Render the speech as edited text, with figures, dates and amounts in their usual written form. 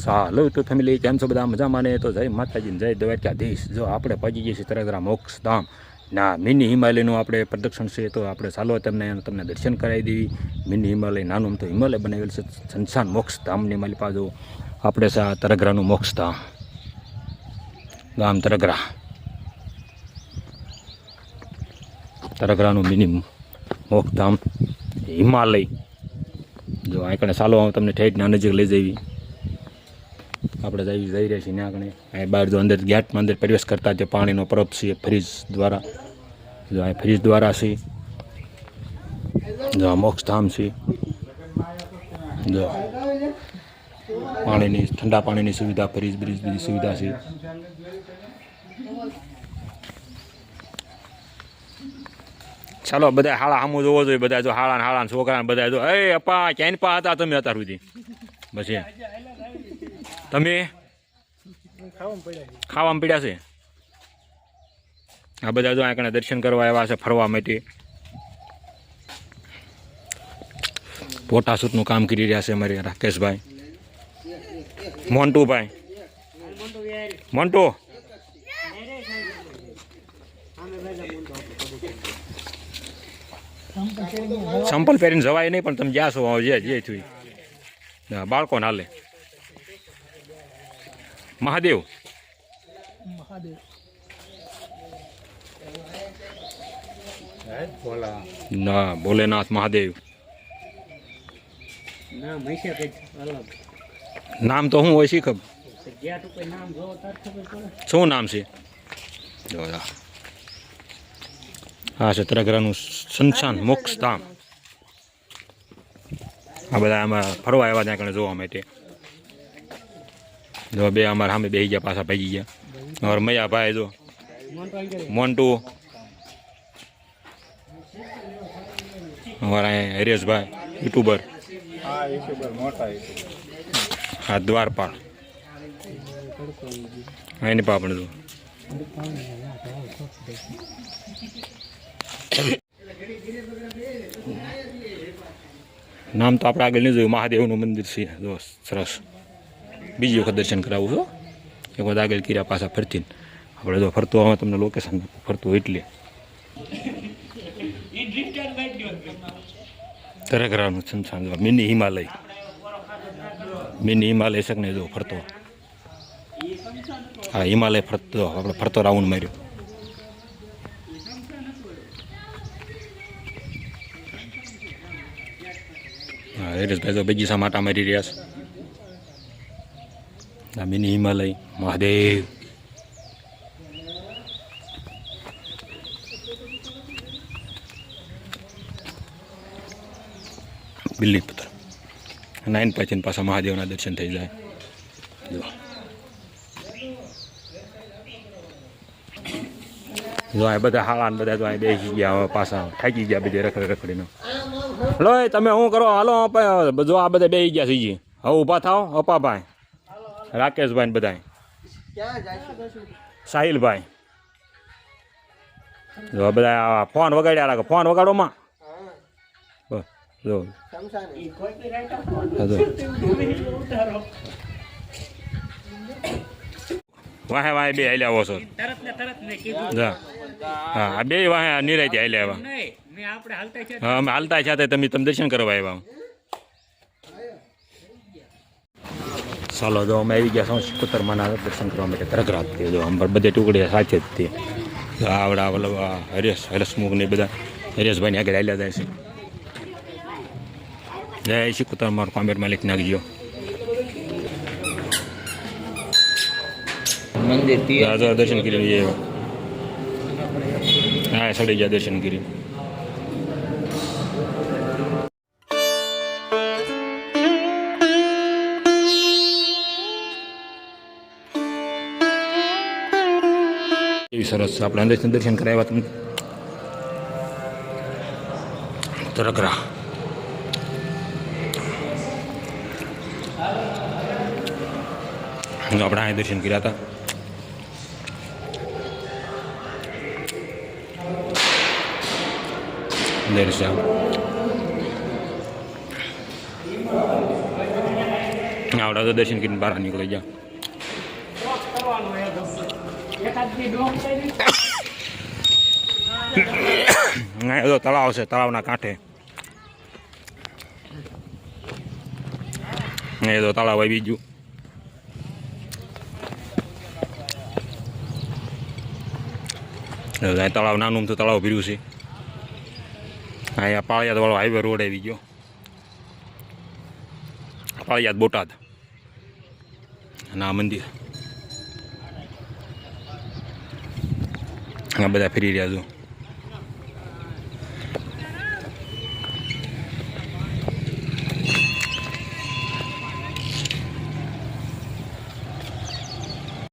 ચાલો તો ફેમિલી કેમ છો બધા મજામાં ને તો જય માતાજી જય દ્વારકાધીશ જો આપણે પહોંચી ગયા છીએ તરગરા મોક્ષધામ ના મિની હિમાલયનું આપણે પ્રદક્ષિણ છે તો આપણે ચાલો તમને દર્શન કરાવી દેવી મિની હિમાલય નાનું તો હિમાલય બનાવેલ છે સંસાન મોક્ષધામની મારી પાછો આપણે છે આ તરગરાનું મોક્ષધામ ગામ તરગરાનું મિની મોક્ષધામ હિમાલય જો આ કણે ચાલો તમને ઠેઠના નજીક લઈ જવી આપણે જઈ રહ્યા છીએ ત્યાં આગળ અહીં બહાર જો અંદર ગેટમાં અંદર પ્રવેશ કરતા જે પાણીનો પરબ છે ફ્રીજ દ્વારા જો અહીં ફ્રીજ દ્વારા છે જો આ મોક્ષધામ છે જો પાણીની ઠંડા પાણીની સુવિધા ફ્રીજ બ્રીજ બધી સુવિધા છે ચાલો બધા હાળા સામું જોવો જોઈએ બધા જો હાળા છોકરા બધા જો એ અપ્પા ક્યાંય પા હતા તમે અત્યાર સુધી પછી તમે ખાવામાં પીડ્યા છે આ બધા જો આ દર્શન કરવા આવ્યા છે ફરવા માટે ફોટાશૂટનું કામ કરી રહ્યા છે અમારે રાકેશભાઈ મોન્ટુભાઈ મોન્ટુ સંપલ પહેરીને જવાય નહીં પણ તમે જ્યાં છો જે થયું બાળકો હાલે મહાદેવ ના ભોલેનાથ મહાદેવ નામ તો શું હોય શી ખબર શું નામ છે હા છે તરગરાનું સંસાન મોક્ષધામ આ બધા આમાં ફરવા આવ્યા ત્યાં કણે જોવા માટે જો બે અમારા સામે બેસી ગયા પાછા ભાગી ગયા અમારા મયા ભાઈ જો મોન્ટુ અમારા અહીંયા હરેશભાઈ યુટ્યુબર હા દ્વારપાળ એની પા પણ જો નામ તો આપણે આગળ નહીં જોયું મહાદેવનું મંદિર છે જો સરસ બીજી વખત દર્શન કરાવું છું એક વખત આગળ કર્યા પાછા ફરતી આપણે જો ફરતો હવે તમને લોકેશન ફરતું એટલે તરગરાનું સંસાન મિની હિમાલય શકને જો ફરતો હા હિમાલય ફરતો આપણે ફરતો રાઉન્ડ માર્યો હા હરેશભાઈ તો બગીચા માટા મારી રહ્યા છે મિની હિમાલય મહાદેવ બિલ્લીપત્ર 9 પછી પાછા મહાદેવના દર્શન થઈ જાય જો આ બધા હાલાન બધા તો અહીં બેસી ગયા પાછા થાકી ગયા બધે રખડીને લો તમે શું કરો હાલો જો આ બધા બેસી ગયા છીએ હવે ઊભા થાવ અપાભાઈ રાકેશભાઈ ને બધા સાહિલભાઈ જો બધા ફોન વગાડ્યા લાગે ફોન વગાડોમાં જો વાહે વાહે બે હાલ્યા આવો છો હા બે વાહે નિરાયતી હાલ્યા આવ્યા હા અમે હાલતા સાથે તમે દર્શન કરવા આવ્યા ચાલો જો અમે આવી ગયા સિકોતરમાના દર્શન કરવા માટે તરગરાત જો અમે બધે ટુકડી સાથે જ તે આવડા હરેશમુખ ને બધા હરેશભાઈ આગળ હાલ્યા જાય છે જય સિકોતરમાર કોમેન્ટ માલિક નાખજો મંદિર દર્શન કરી લઈએ હા સડી ગયા દર્શન કરી એવી સરસ આપણે અંદર દર્શન કરાવ્યા તમે તરગરા આપણે અહીં દર્શન કર્યા હતા દર્શન આવડા તો દર્શન કરીને બહાર નીકળી ગયા. એ તો તળાવ છે, તળાવના કાંઠે એ તો તળાવ આવી ગયું. તળાવ નાનું તો તળાવ ભર્યું છે. અહીંયા પાળિયાદ વાળો હાઈવે રોડ આવી ગયો. પાળિયાદ બોટાદ ના મંદિર આ બધા ફરી રહ્યા છું.